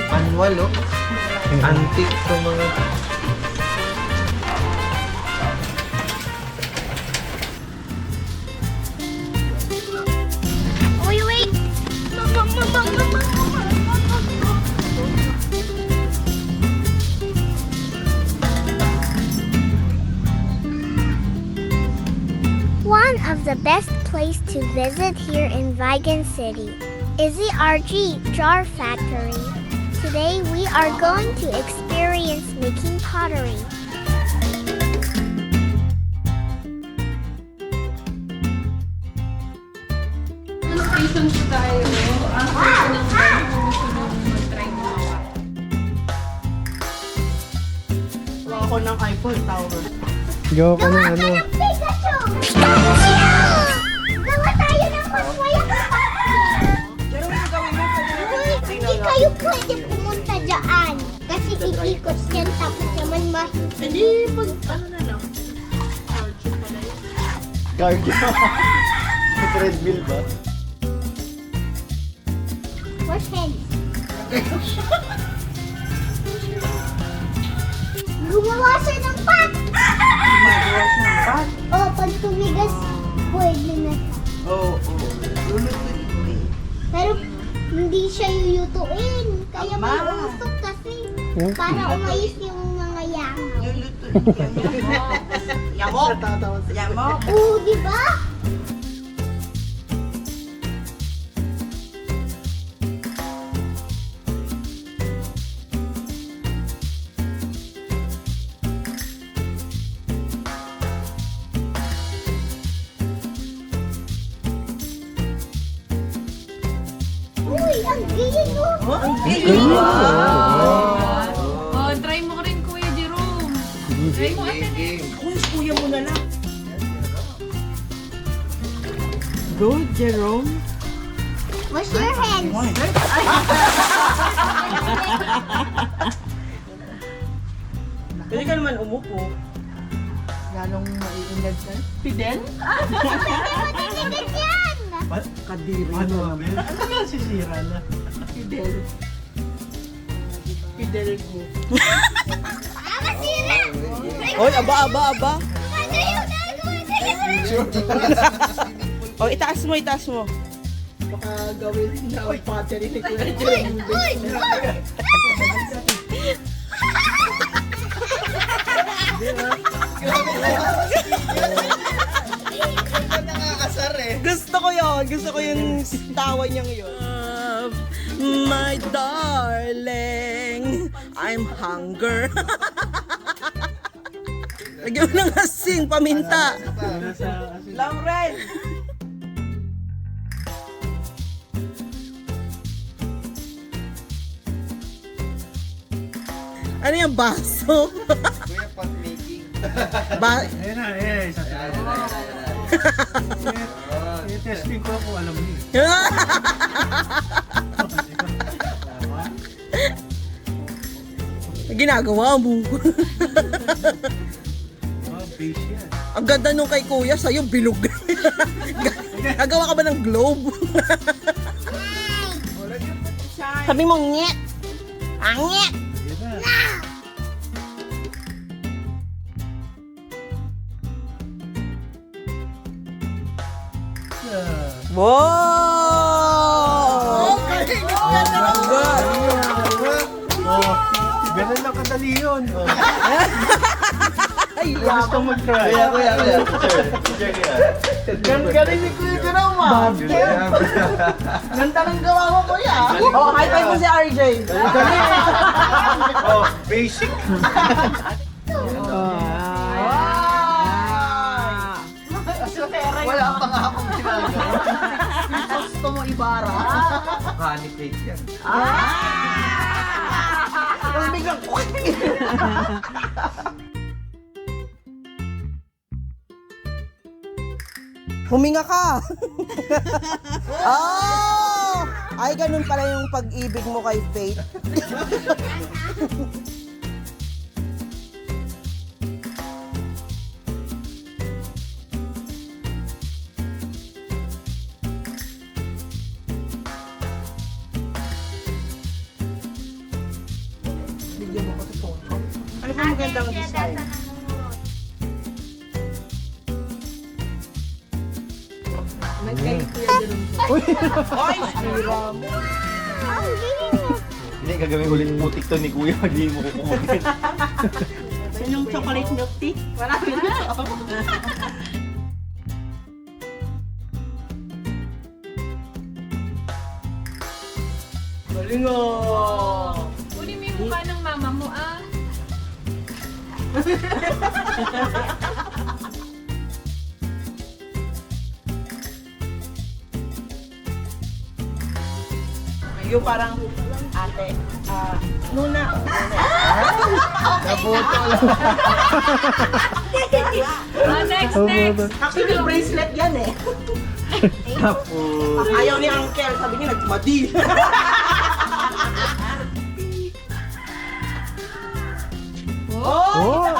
Manual, oh. Antique to mga... Wait! One of the best places to visit here in Vigan City is the RG Jar Factory. Today we are going to experience making pottery. Location po tayo. Ang location ng mag-try mo. Wala ako ng iPhone tower. Gawa ka ng ano. Pikachu! Gawa tayo ng maswaya! Hindi kayo pwede pumunta dyan. Kasi iikot yan tapos naman Hindi, pag ano na lang. Charge pala yun. Cardio. Treadmill ba? Wash hands. Gumawa siya ng pot! Oh, pag tumigas, pwede na. Oo, oo. Lulutuin ko eh. Pero hindi siya yuyutuin. Kaya may usok kasi. Para umayos yung mga yangaw. Lulutuin ko. Yamok! Yamok! Oo, di ba? Uy, ang galing mo! Oh, try mo rin, Kuya Jerome. Try mo ate. Kuya mo na lang. Good, Jerome. Wash your hands. Pwede ka naman umupo. Lalong maiinag ka. Fidel? Matigas yan! Kadiri ano naman. Ano ka sisira na? Fidel. Fidel ko. Masira! Oy, aba. Ano yung nagawa? Oh, itaas mo. Baka gawin na ang pottery ni Kuya Jerome. Gusto ko yung tawa niyang yun. My darling, I'm hunger. Lagyan mo ng asing, paminta. Lauren! Ano yung baso? Kuya, pot making. Ayan na, isa tayo. I-testing ko kung alam niyo. Ginagawa mo. Base yan. Ang ganda nung kay Kuya, sa'yo bilog. Nagawa ka ba ng globe? Sabi mo, nyet! Ang nyet! Ayan na. Wow! Ganun lang kadali yun. Ay, Gusto mo try. Kuya. Teacher kuya. galing ni Kuya Jerome, ah. Ganda ng gawa mo, Kuya. Oh, high five mo si RJ. Oh, basic. Wala pa nga akong ginagawa. Gusto mo ibara. Honey cake yan. Tapos biglang, huminga ka! Oh! Ay, ganun pala yung pag-ibig mo kay Faith. mo magandang design. Nagkay Kuya Jerome. Ay, sira mo. Ang galing. Hindi, gagawin ulit putik to ni Kuya. Hindi mo kukunin. Yung chocolate milk tea? Marami na. Galing oh. Kunin mo yung mukha ng mama mo ah. Yung parang, ate, Nuna. Nabuto lang. Next. Actually, bracelet yan eh. Nabuto. Ayaw ni Uncle, sabi niya nagmadi. Oh!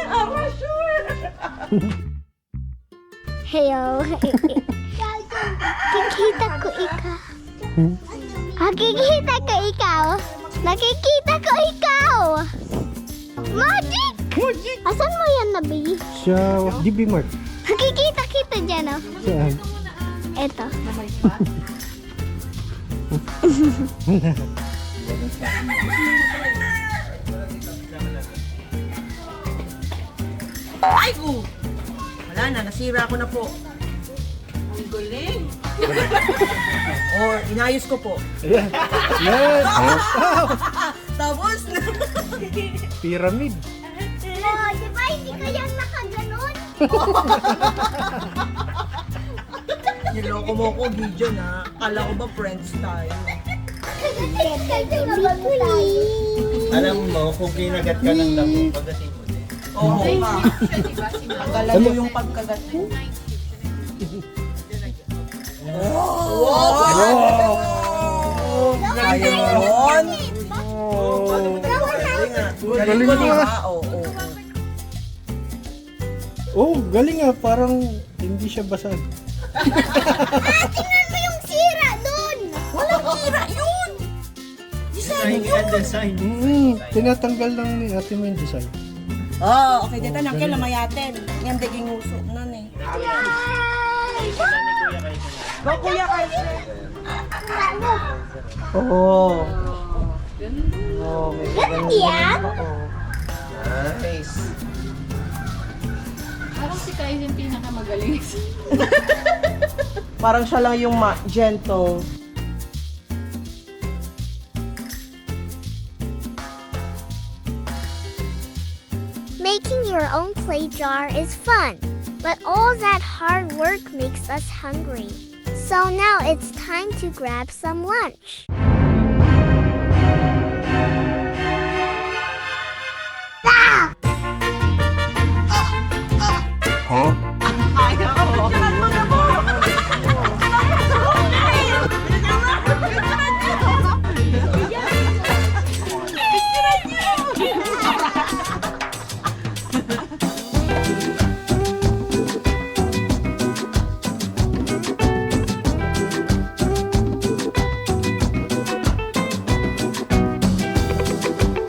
Parang sure. Hello. Kikita ko ikaw. Kikita ko ikaw. Nakikita ko ikaw. Magic! Asan mo yan nabili? Siya, DB Mart. Nakikita kita dyan oh. Saan? Eto. Ay ko! Wala na, nasira ko na po. Ang galing. Or, inayos ko po. Ayan. Yan. Tapos na. Pyramid. Oh, di ba hindi ka yan nakaganon? Niloko mo ko, Gideon ha. Kala ko ba friends tayo? Alam mo, kung kinagat ka ng lamo, pagdating mo din. Oo ka. Siya, diba? Si Mama. Tanggalan mo yung pagkagat mo. Wow! Ayun! Galing ko Galing diba? nga. Oo. Oh, galing nga. Parang hindi siya basag. Tingnan mo yung sira dun! Walang tira yun! Design yun! Design. Tinatanggal lang ni ate mo yung design. Oh, okay. Dito na kaya lamayatin. Yan daging uso nun eh. Go kuya kayo. Oo. Oh, may Ganun yan? Nice. Parang si Kai yung pinakamagaling. Parang siya lang yung gentle. Making your own clay jar is fun, but all that hard work makes us hungry. So now it's time to grab some lunch.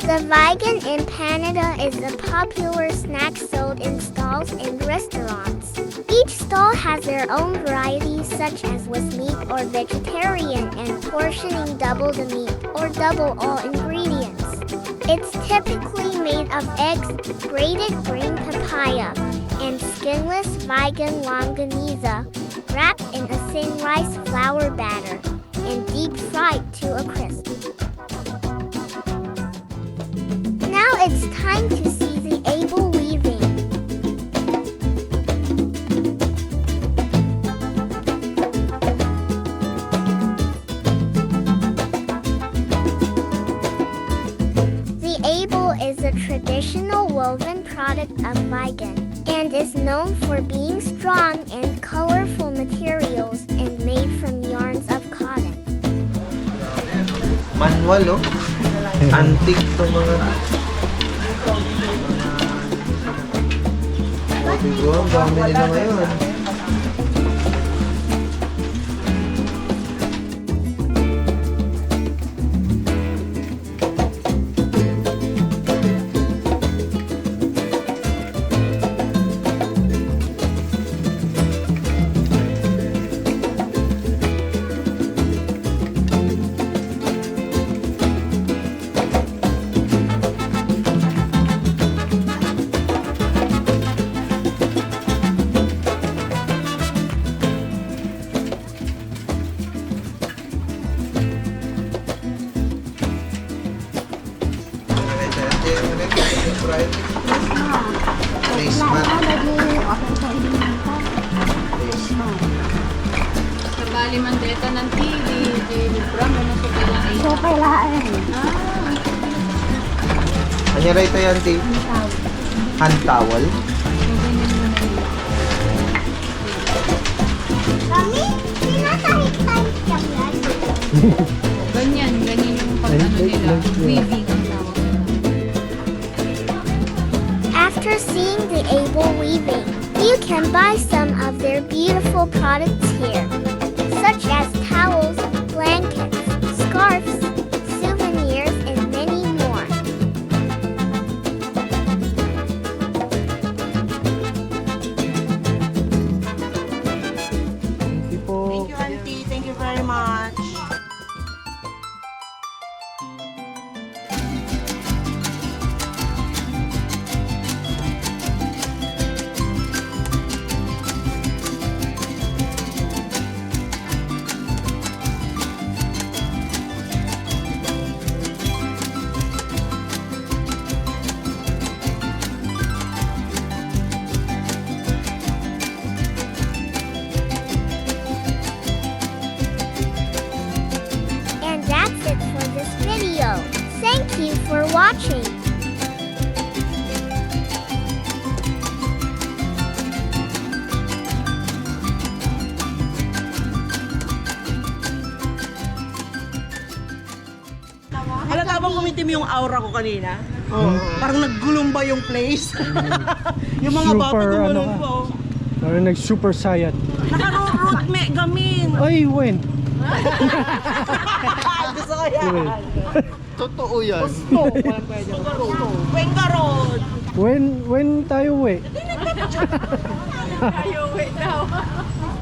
The Vigan Empanada is a popular snack sold in stalls and restaurants. Each stall has their own varieties such as with meat or vegetarian and portioning double the meat or double all ingredients. It's typically made of eggs, grated green papaya, and skinless Vigan longaniza, wrapped in a thin rice flour batter and deep fried to a crisp. Now it's time to see the Abel weaving. The Abel is a traditional woven product of Vigan and is known for being strong and colorful materials and made from yarns of cotton. Manual, oh. Antique to mga... Diba? Ang dami nila ngayon. right? Placement. Sa Bali Mandeta ng TV, David Bram, ano sa kailangan ay? Kanya rin ito yan, T? Hand towel. Kami, pinatahit-tahit kami yan. Ganyan yung pag-ano nila, weaving ang tawag nila. After seeing the Abel weaving, you can buy some of their beautiful products here, such as towels, blankets, scarves, souvenirs, and many more. Thank you po. Thank you, Auntie. Thank you very much. And that's it for this video. Thank you for watching. Halata bang kumitim yung aura ko kanina? Parang naggulumba yung place. Yung mga bata Super, gumulong ano ka? po. Parang nag-super sayat. Naka-root me gamin. Ay, when? Gusto ko yan. Totoo yan. Gusto. Walang pwede. Gusto. Wengarod. When tayo uwi? Ayaw, wait daw.